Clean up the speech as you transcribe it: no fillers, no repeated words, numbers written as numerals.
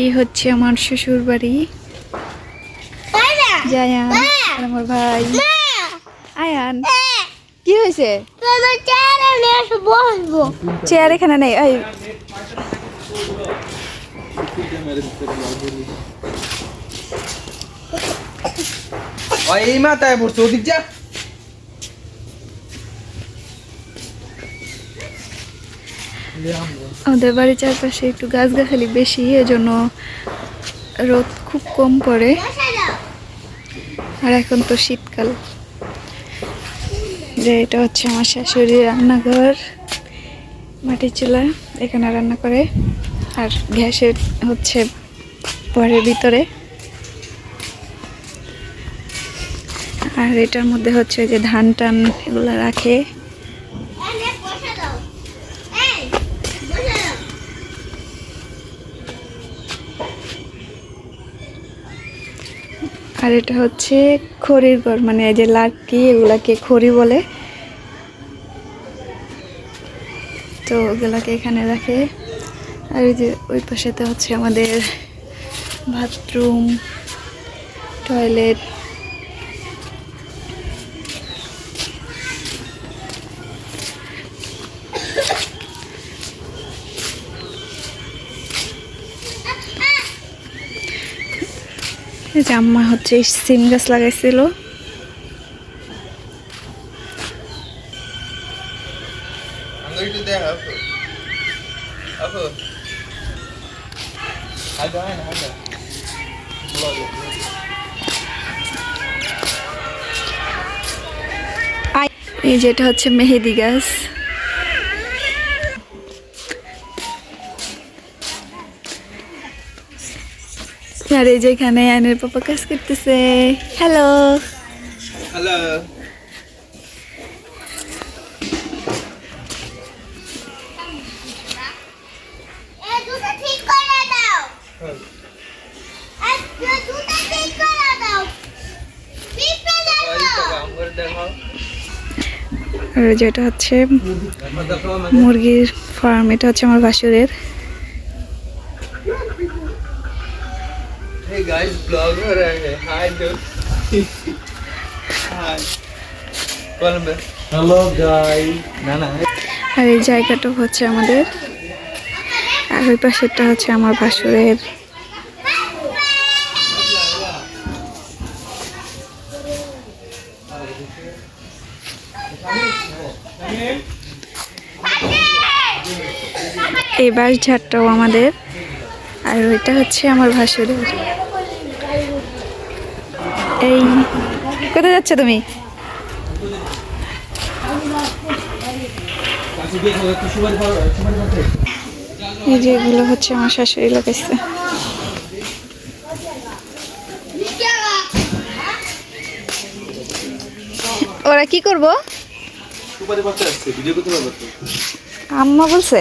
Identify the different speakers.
Speaker 1: এই হচ্ছে আমার শ্বশুর বাড়ি। জায়ান আমার ভাই আয়ান। কি হয়েছে? চেয়ার এখানে নেই।
Speaker 2: এই মাথায় পড়ছে ওদিক যা।
Speaker 1: আমাদের বাড়ির চারপাশে একটু গাছগাছালি বেশি, এজন্য রোদ খুব কম পড়ে। আর এখন তো শীতকাল। যে এটা হচ্ছে আমার শাশুড়ির রান্নাঘর, মাটির চুলা, এখানে রান্না করে। আর গ্যাসের হচ্ছে ঘরের ভিতরে। আর এটার মধ্যে হচ্ছে যে ধান টান এগুলো রাখে। আর এটা হচ্ছে খড়ির ঘর, মানে এই যে লাকড়ি এগুলাকে খড়ি বলে, তো ওগুলাকে এখানে রাখে। আর এই যে ওই পাশেতে হচ্ছে আমাদের বাথরুম, টয়লেট। এই যে আম্মা হচ্ছে সিম গাছ লাগাইছিল। এই যেটা হচ্ছে মেহেদি গাছ। আর এই যেখানে আয়নের পাপা কাজ করতেছে। Hello
Speaker 2: hello.
Speaker 1: আর যেটা হচ্ছে মুরগির ফার্ম, এটা হচ্ছে আমার ভাসুরের।
Speaker 2: Hey guys, vlog हो रहा है. Hi dude. Hi. Hello guys. না না।
Speaker 1: আর এই জায়গাটা হচ্ছে আমাদের, আর ওই পাশেরটা হচ্ছে আমার ভাসুরের। এই বাঁশ ঝাড়টাও আমাদের। আর ওইটা হচ্ছে আমার ভাসুরের। এই কোথায় যাচ্ছে তুমি? এই যে এগুলো হচ্ছে আমার শাশুড়ি লাগাইছে। ওরা কি করবো? আম্মা বলছে।